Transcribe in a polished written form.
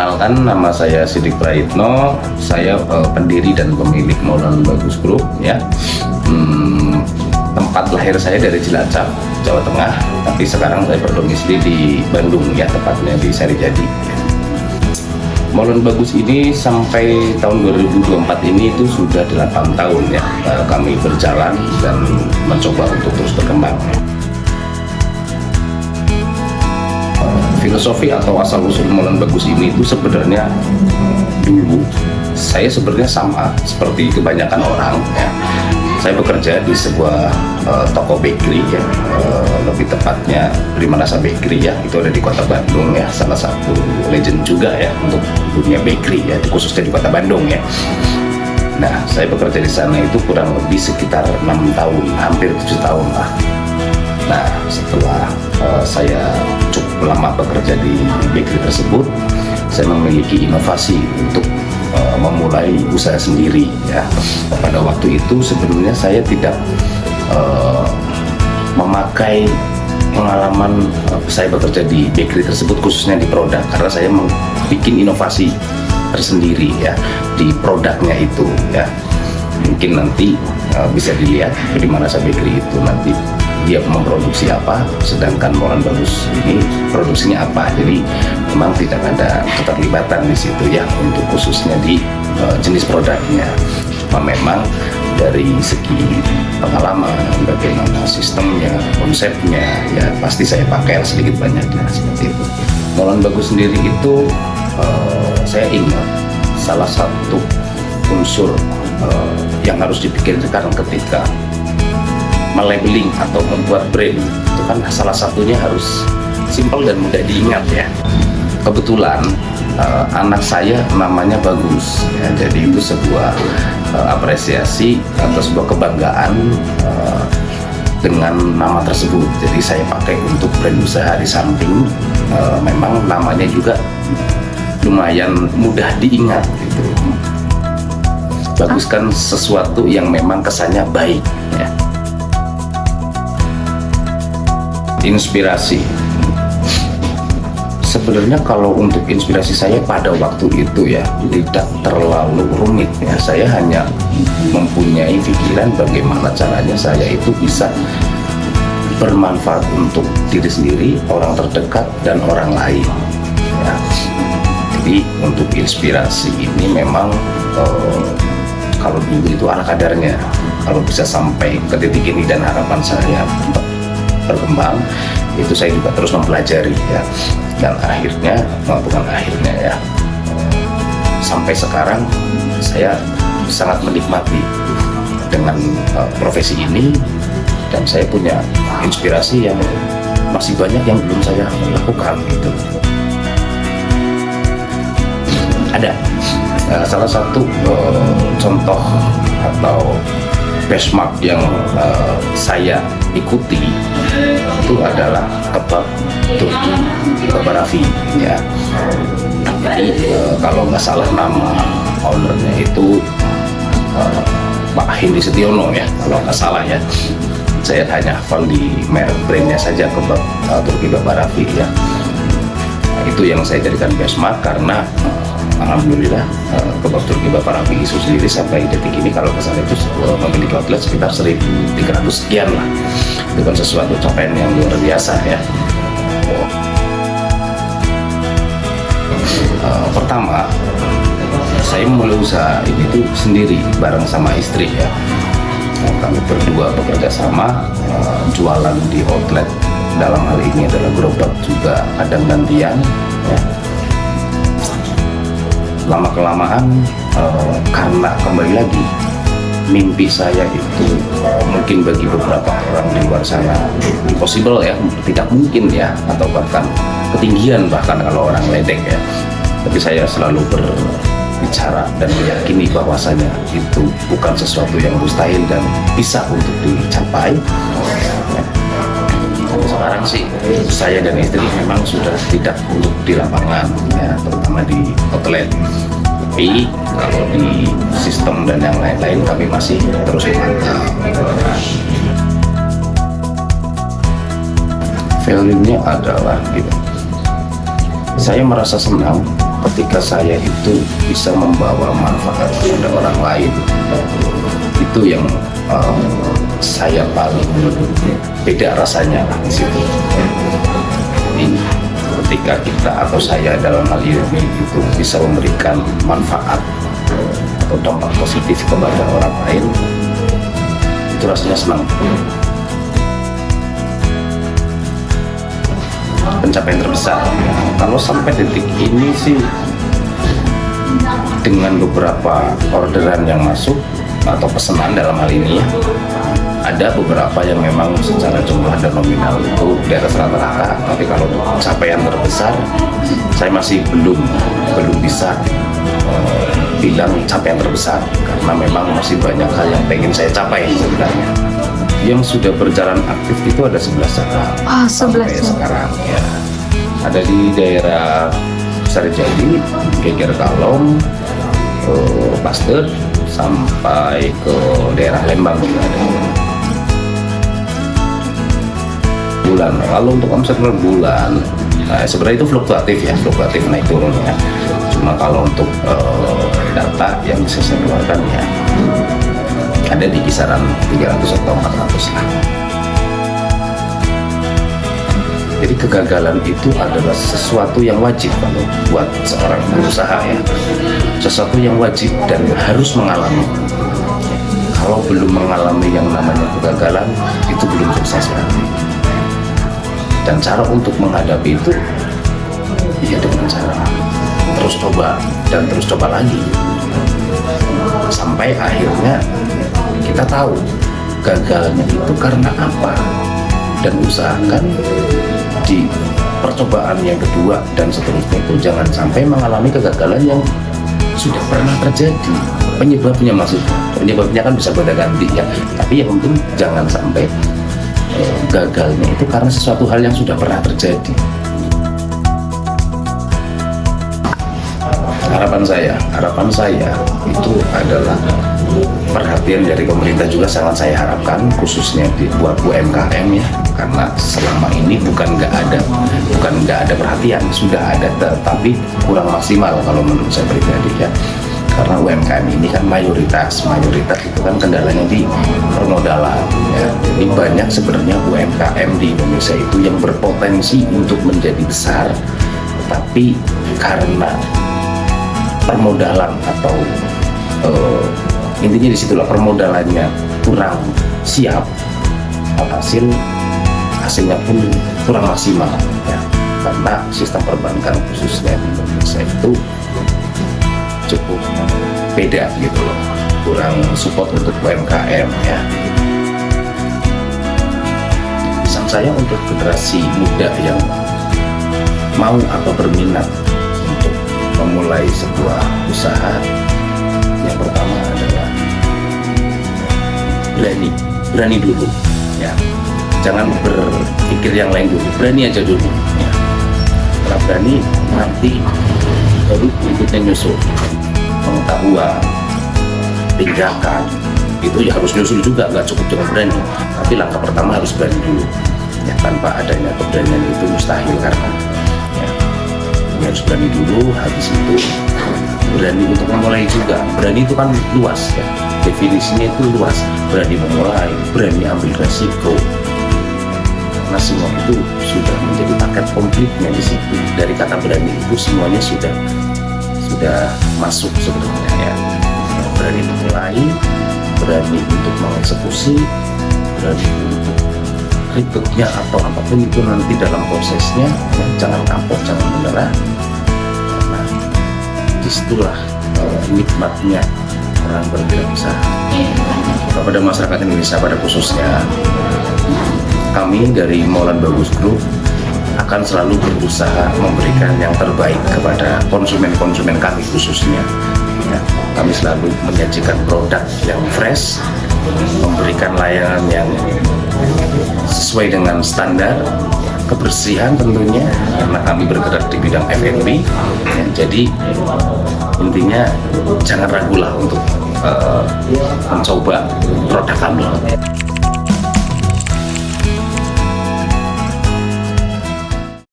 Perkenalkan, nama saya Sidik Prayitno. Saya pendiri dan pemilik Maulana Bagus Group ya. Tempat lahir saya dari Cilacap, Jawa Tengah, tapi sekarang saya berdomisili di Bandung ya, tepatnya di Sarijadi. Maulana Bagus ini sampai tahun 2024 ini itu sudah 8 tahun ya kami berjalan dan mencoba untuk terus berkembang. Filosofi atau asal-usul Maulana Bagus ini itu sebenarnya dulu saya sebenarnya sama seperti kebanyakan orang ya. Saya bekerja di sebuah toko bakery ya, lebih tepatnya Primanasa Bakery ya, itu ada di Kota Bandung ya, salah satu legend juga ya untuk dunia bakery ya, khususnya di Kota Bandung ya. Nah, saya bekerja di sana itu kurang lebih sekitar 6 tahun, hampir 7 tahun lah. Nah, setelah saya cukup lama bekerja di bakery tersebut, saya memiliki inovasi untuk memulai usaha sendiri ya. Pada waktu itu sebenarnya saya tidak memakai pengalaman saya bekerja di bakery tersebut khususnya di produk, karena saya membuat inovasi tersendiri ya di produknya itu ya. Mungkin nanti bisa dilihat Primanasa Bakery itu nanti dia memproduksi apa, sedangkan Maulana Bagus ini produksinya apa. Jadi memang tidak ada keterlibatan di situ ya untuk khususnya di jenis produknya. Memang dari segi pengalaman, bagaimana sistemnya, konsepnya ya pasti saya pakai sedikit banyaknya seperti itu. Maulana Bagus sendiri itu saya ingat salah satu unsur yang harus dipikirkan ketika melabeling atau membuat brand itu kan salah satunya harus simpel dan mudah diingat ya. Kebetulan anak saya namanya Bagus ya, jadi itu sebuah apresiasi atau sebuah kebanggaan dengan nama tersebut. Jadi saya pakai untuk brand usaha di samping memang namanya juga lumayan mudah diingat gitu. Bagus kan sesuatu yang memang kesannya baik ya. Inspirasi sebenarnya kalau untuk inspirasi saya pada waktu itu ya tidak terlalu rumit ya. Saya hanya mempunyai pikiran bagaimana caranya saya itu bisa bermanfaat untuk diri sendiri, orang terdekat, dan orang lain ya. Jadi untuk inspirasi ini memang kalau dulu itu ala kadarnya, kalau bisa sampai ke titik ini dan harapan saya berkembang, itu saya juga terus mempelajari ya, dan akhirnya ya sampai sekarang saya sangat menikmati dengan profesi ini, dan saya punya inspirasi yang masih banyak yang belum saya lakukan gitu. Ada salah satu contoh atau benchmark yang saya ikuti itu adalah kebab Turki, kebab Raffi ya. Jadi kalau nggak salah nama ownernya itu Pak Hendy Setiono ya, kalau nggak salah ya. Saya hanya hafal di merek brandnya saja, kebab Turki kebab Raffi ya. Nah, itu yang saya jadikan benchmark karena alhamdulillah kebab Turki Bapak Raffi itu sendiri sampai detik ini kalau kesana itu memiliki outlet sekitar 1.300 sekian lah. Itu kan sesuatu capaian yang luar biasa ya. Pertama saya mulai usaha ini tuh sendiri bareng sama istri ya. Kami berdua bekerja sama, jualan di outlet, dalam hal ini adalah gerobak juga kadang gantian ya. Lama-kelamaan karena kembali lagi mimpi saya itu mungkin bagi beberapa orang di luar sana impossible ya, tidak mungkin ya, atau bahkan ketinggian bahkan kalau orang ledek ya. Tapi saya selalu berbicara dan meyakini bahwasanya itu bukan sesuatu yang mustahil dan bisa untuk dicapai. Sekarang sih saya dan istri memang sudah tidak untuk di lapangan ya, terutama di outlet, tapi kalau di sistem dan yang lain-lain kami masih terus memantau. Value-nya adalah gitu, Saya merasa senang ketika saya itu bisa membawa manfaat kepada orang lain. Itu yang saya paling beda rasanya di situ. Jadi, ketika kita atau saya dalam hal ini itu bisa memberikan manfaat atau dampak positif kepada orang lain, itu rasanya senang. Pencapaian terbesar kalau sampai detik ini sih, dengan beberapa orderan yang masuk atau pesanan dalam hal ini, ada beberapa yang memang secara jumlah dan nominal itu di atas rata-rata, tapi kalau untuk capaian terbesar saya masih belum bisa bilang capaian terbesar, karena memang masih banyak hal yang pengen saya capai sebenarnya. Yang sudah berjalan aktif itu ada 11 cabang sampai sekarang ya. Ada di daerah Sarijadi, Geger Kalong, Pasteur, sampai ke daerah Lembang juga ada. Bulan, kalau untuk omset per bulan, nah, sebenarnya itu fluktuatif naik turun ya. Cuma kalau untuk data yang bisa saya keluarkan ya, ada di kisaran 300 atau 400 lah. Jadi kegagalan itu adalah sesuatu yang wajib kalau buat seorang berusaha ya, sesuatu yang wajib dan harus mengalami. Kalau belum mengalami yang namanya kegagalan, itu belum sukses berarti. Dan cara untuk menghadapi itu ya dengan cara terus coba dan terus coba lagi, sampai akhirnya kita tahu gagalnya itu karena apa, dan usahakan di percobaan yang kedua dan seterusnya itu jangan sampai mengalami kegagalan yang sudah pernah terjadi. Penyebabnya kan bisa beda ganti ya, tapi yang penting jangan sampai gagalnya itu karena sesuatu hal yang sudah pernah terjadi. Harapan saya itu adalah perhatian dari pemerintah juga sangat saya harapkan, khususnya buat UMKM ya, karena selama ini bukan nggak ada perhatian, sudah ada tapi kurang maksimal kalau menurut saya pribadi ya. Karena UMKM ini kan mayoritas itu kan kendalanya di permodalan ya. Jadi banyak sebenarnya UMKM di Indonesia itu yang berpotensi untuk menjadi besar, tapi karena permodalan atau intinya disitulah, permodalannya kurang siap, hasilnya pun kurang maksimal ya. Karena sistem perbankan khususnya di Indonesia itu cukup beda gitu loh, kurang support untuk UMKM ya. Pesan saya untuk generasi muda yang mau atau berminat untuk memulai sebuah usaha, yang pertama adalah berani dulu ya, jangan berpikir yang lain dulu, berani aja dulu ya. Setelah berani nanti baru berikutnya nyusul, pengetahuan, tindakan itu ya harus nyusul juga, nggak cukup cuma berani, tapi langkah pertama harus berani dulu ya. Tanpa adanya keberanian itu mustahil, karena ya, harus berani dulu. Habis itu berani untuk memulai juga. Berani itu kan luas ya, definisinya itu luas. Berani memulai, berani ambil resiko, karena semua itu sudah menjadi paket komplitnya di situ. Dari kata berani itu semuanya sudah masuk sebenarnya ya. Berani memulai, berani untuk mengeksekusi, berani untuk ribetnya atau apapun itu nanti dalam prosesnya ya. Jangan kapok, jangan menyerah, karena disitulah nikmatnya orang berwirausaha. Kepada masyarakat Indonesia pada khususnya, kami dari Maulan Bagus Group akan selalu berusaha memberikan yang terbaik kepada konsumen-konsumen kami khususnya ya. Kami selalu menyajikan produk yang fresh, memberikan layanan yang sesuai dengan standar kebersihan tentunya, karena kami bergerak di bidang F&B ya. Jadi intinya jangan ragulah untuk mencoba produk kami.